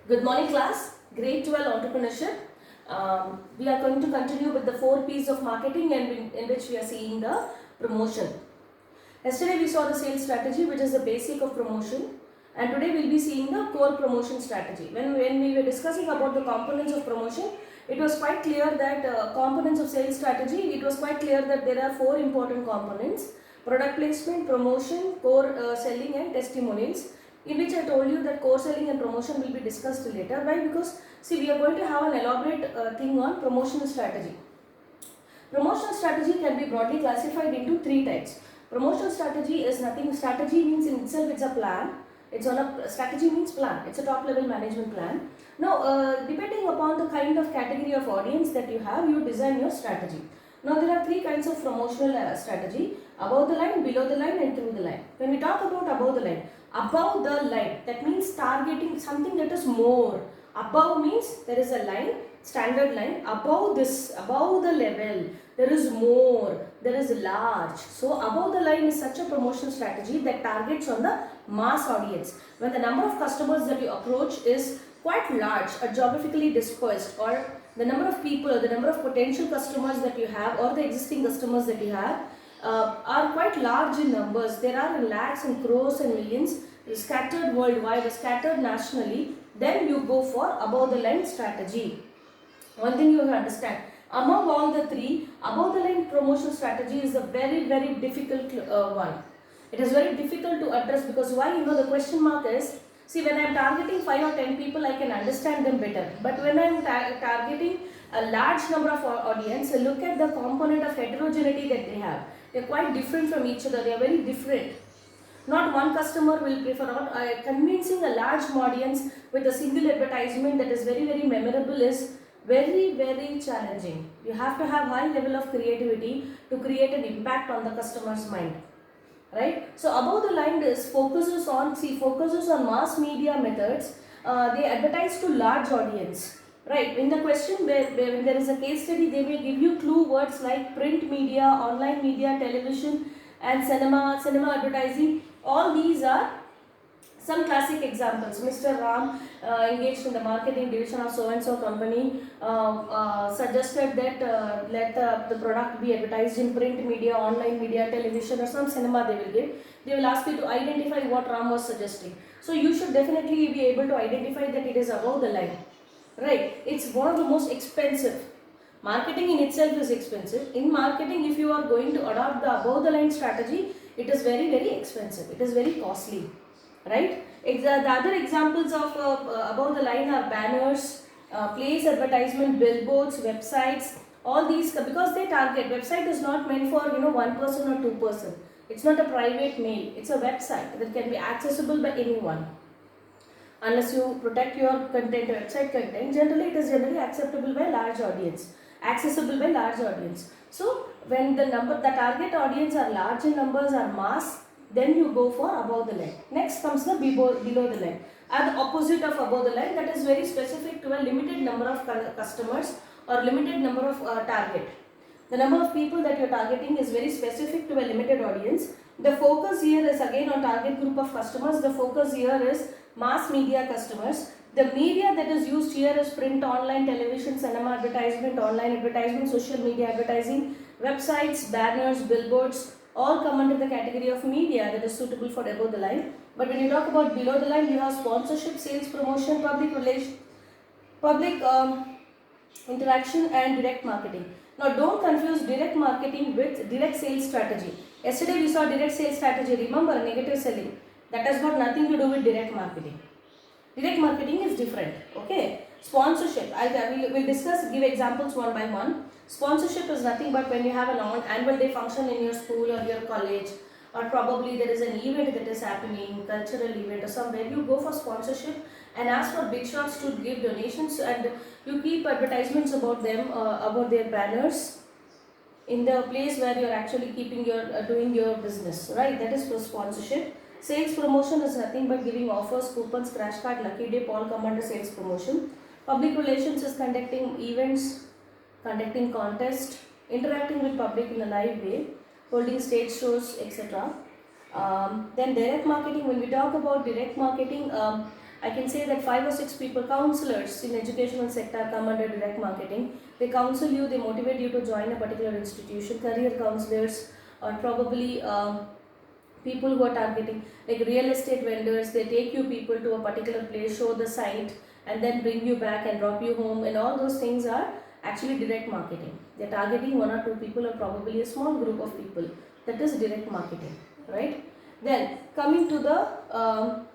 Good morning class, grade 12 entrepreneurship. We are going to continue with the 4 P's of marketing and in which we are seeing the promotion. Yesterday we saw the sales strategy, which is the basic of promotion, and today we will be seeing the core promotion strategy. When we were discussing about the components of promotion, it was quite clear that components of sales strategy, it was quite clear that there are 4 important components: product placement, promotion, core selling and testimonials, in which I told you that core selling and promotion will be discussed later. Why? Because see, we are going to have an elaborate thing on promotional strategy. Promotional strategy can be broadly classified into 3 types. Promotional strategy is nothing, strategy means in itself it's a plan. It's on a, strategy means plan, it's a top level management plan. Now depending upon the kind of category of audience that you have, you design your strategy. Now there are 3 kinds of promotional strategy: above the line, below the line and through the line. When we talk about above the line, that means targeting something that is more. Above means there is a line, standard line. Above this, above the level, there is more, there is large. So above the line is such a promotional strategy that targets on the mass audience. When the number of customers that you approach is quite large or geographically dispersed, or the number of people or the number of potential customers that you have or the existing customers that you have are quite large in numbers. There are in lakhs and crores and millions scattered worldwide or scattered nationally. Then you go for above the line strategy. One thing you have to understand, among all the 3, above the line promotional strategy is a very difficult one. It is very difficult to address because why? The question mark is, see, when I am targeting 5 or 10 people, I can understand them better. But when I am targeting a large number of audience, look at the component of heterogeneity that they have. They are quite different from each other. They are very different. Not one customer will prefer, or convincing a large audience with a single advertisement that is very memorable is very challenging. You have to have high level of creativity to create an impact on the customer's mind, right? So above the line is focuses on mass media methods. They advertise to large audience, right? In the question when there is a case study, they may give you clue words like print media, online media, television and cinema advertising. All these are some classic examples. Mr. Ram, engaged in the marketing division of so and so company, suggested that let the product be advertised in print media, online media, television or some cinema they will give. They will ask you to identify what Ram was suggesting. So you should definitely be able to identify that it is above the line, right? It's one of the most expensive. Marketing in itself is expensive. In marketing, if you are going to adopt the above the line strategy, it is very expensive. It is very costly, right? The other examples of above the line are banners, place advertisement, billboards, websites. All these, because they target. Website is not meant for one person or two person. It's not a private mail. It's a website that can be accessible by anyone. Unless you protect your content, website content, generally it is generally acceptable by large audience, accessible by large audience. So when the target audience are large in numbers, are mass, then you go for above the line. Next comes the below the line. And the opposite of above the line, that is very specific to a limited number of customers or limited number of target. The number of people that you are targeting is very specific to a limited audience. The focus here is again on target group of customers. The focus here is mass media customers. The media that is used here is print, online, television, cinema advertisement, online advertisement, social media advertising, websites, banners, billboards, all come under the category of media that is suitable for above the line. But when you talk about below the line, you have sponsorship, sales promotion, public relation, public interaction and direct marketing. Now don't confuse direct marketing with direct sales strategy. Yesterday we saw direct sales strategy, remember, negative selling. That has got nothing to do with direct marketing. Direct marketing is different, okay? Sponsorship, we'll discuss, give examples one by one. Sponsorship is nothing but when you have an annual day function in your school or your college, or probably there is an event that is happening, cultural event or somewhere, you go for sponsorship and ask for big shots to give donations, and you keep advertisements about them, about their banners in the place where you're actually keeping your doing your business, right? That is for sponsorship. Sales promotion is nothing but giving offers, coupons, crash card, lucky dip, all come under sales promotion. Public relations is conducting events, conducting contests, interacting with public in a live way, holding stage shows, etc. Then direct marketing, when we talk about direct marketing, I can say that 5 or 6 people, counselors in educational sector come under direct marketing. They counsel you, they motivate you to join a particular institution, career counselors, or probably people who are targeting like real estate vendors. They take you people to a particular place, show the site, and then bring you back and drop you home, and all those things are actually direct marketing. They're targeting 1 or 2 people or probably a small group of people. That is direct marketing, right? Then coming to the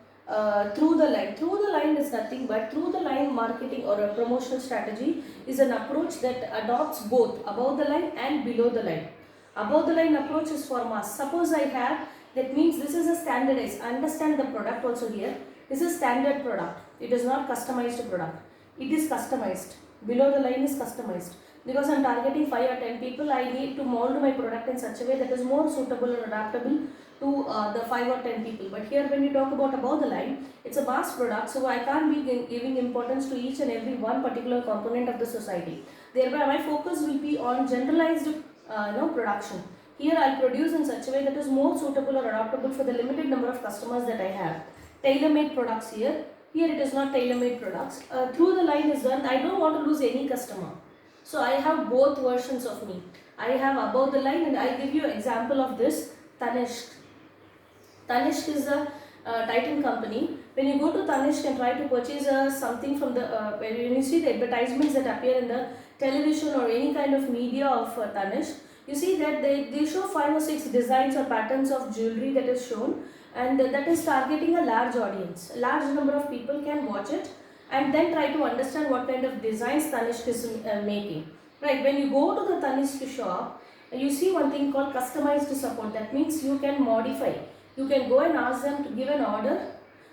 through the line. Through the line is nothing but through the line marketing or a promotional strategy is an approach that adopts both above the line and below the line. Above the line approach is for mass. Suppose I have, that means this is a standardized. Understand the product also here. This is standard product. It is not customized product. It is customized. Below the line is customized. Because I am targeting 5 or 10 people, I need to mold my product in such a way that is more suitable or adaptable to the 5 or 10 people. But here when you talk about above the line, it's a mass product, so I can't be giving importance to each and every one particular component of the society. Thereby my focus will be on generalized production. Here I'll produce in such a way that is more suitable or adaptable for the limited number of customers that I have. Tailor-made products here. Here it is not tailor-made products. Through the line is done. I don't want to lose any customer. So I have both versions of me. I have above the line, and I give you an example of this. Tanishq. Tanishq is a Titan company. When you go to Tanishq and try to purchase something from the, when you see the advertisements that appear in the television or any kind of media of Tanishq, you see that they show 5 or 6 designs or patterns of jewelry that is shown, and that is targeting a large audience. A large number of people can watch it and then try to understand what kind of designs Tanishq is making. Right, when you go to the Tanishq shop, you see one thing called customized support. That means you can modify. You can go and ask them to give an order.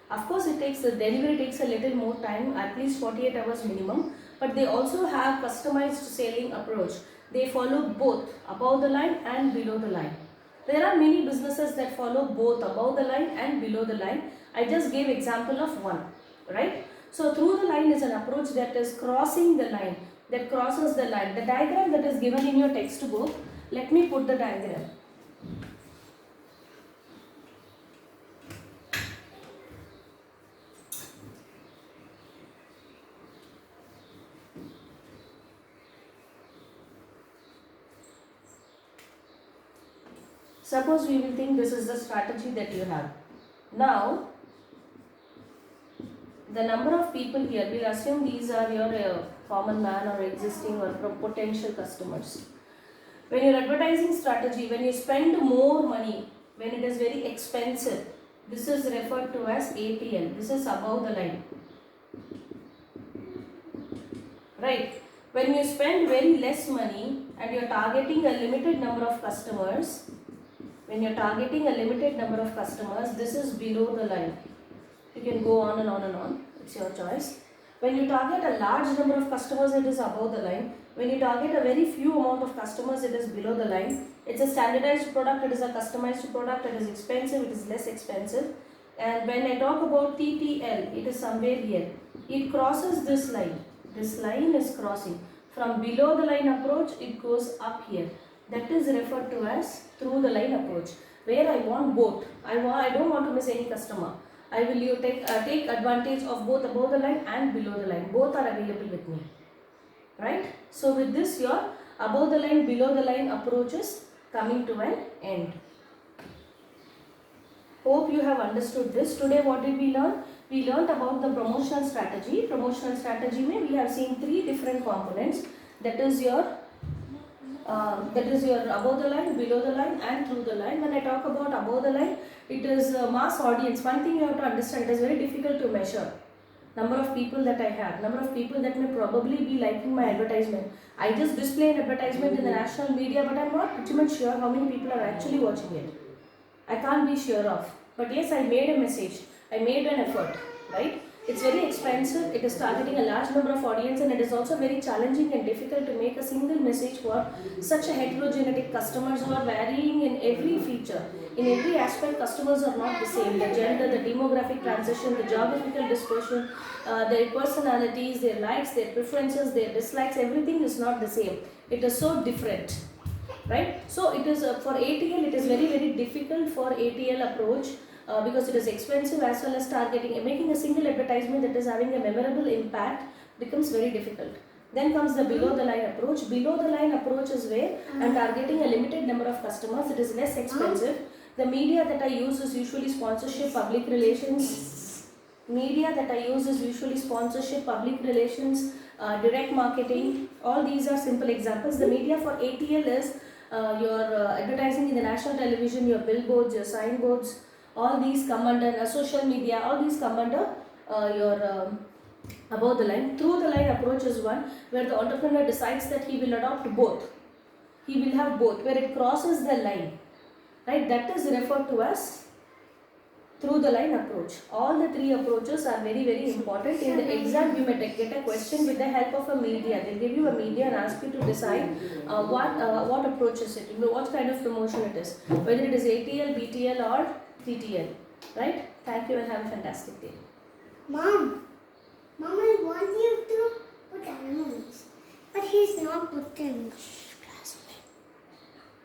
Of course, the delivery takes a little more time, at least 48 hours minimum. But they also have customized selling approach. They follow both above the line and below the line. There are many businesses that follow both above the line and below the line. I just gave example of one, right? So through the line is an approach that is crossing the line, that crosses the line. The diagram that is given in your textbook, let me put the diagram. Suppose we will think this is the strategy that you have. Now, the number of people here, we'll assume these are your common man or existing or potential customers. When your advertising strategy, when you spend more money, when it is very expensive, this is referred to as ATL. This is above the line. Right? When you spend very less money and you're targeting a limited number of customers, this is below the line. You can go on and on and on. It's your choice. When you target a large number of customers, it is above the line. When you target a very few amount of customers, it is below the line. It's a standardized product, it is a customized product, it is expensive, it is less expensive. And when I talk about TTL, it is somewhere here. It crosses this line. This line is crossing. From below the line approach, it goes up here. That is referred to as through the line approach, where I want both. I don't want to miss any customer. I will take advantage of both above the line and below the line. Both are available with me. Right? So with this, your above the line, below the line approach is coming to an end. Hope you have understood this. Today what did we learn? We learned about the promotional strategy. Promotional strategy mein we have seen 3 different components. That is your above the line, below the line and through the line. When I talk about above the line, it is mass audience. One thing you have to understand, it is very difficult to measure. Number of people that I have, number of people that may probably be liking my advertisement. I just display an advertisement in the national media, but I am not pretty much sure how many people are actually watching it. I can't be sure of. But yes, I made a message. I made an effort, right? It's very expensive, it is targeting a large number of audience, and it is also very challenging and difficult to make a single message for such a heterogenetic customers who are varying in every feature. In every aspect, customers are not the same. The gender, the demographic transition, the geographical dispersion, their personalities, their likes, their preferences, their dislikes, everything is not the same. It is so different. right? So it is for ATL, it is very difficult for ATL approach because it is expensive as well as targeting. Making a single advertisement that is having a memorable impact becomes very difficult. Then comes the below the line approach. Below the line approach is where I'm targeting a limited number of customers. It is less expensive. The media that I use is usually sponsorship, public relations. Media that I use is usually sponsorship, public relations, direct marketing. All these are simple examples. The media for ATL is your advertising in the national television, your billboards, your signboards. All these come under social media. All these come under your above the line. Through the line approach is one where the entrepreneur decides that he will adopt both. He will have both, where it crosses the line, right? That is referred to as through the line approach. All the three approaches are very important. In the exam, you may get a question with the help of a media. They'll give you a media and ask you to decide what approach is it, what kind of promotion it is, whether it is ATL, BTL or TTL, right? Thank you and have a fantastic day. Mom, I want you to put animals, but he's not putting.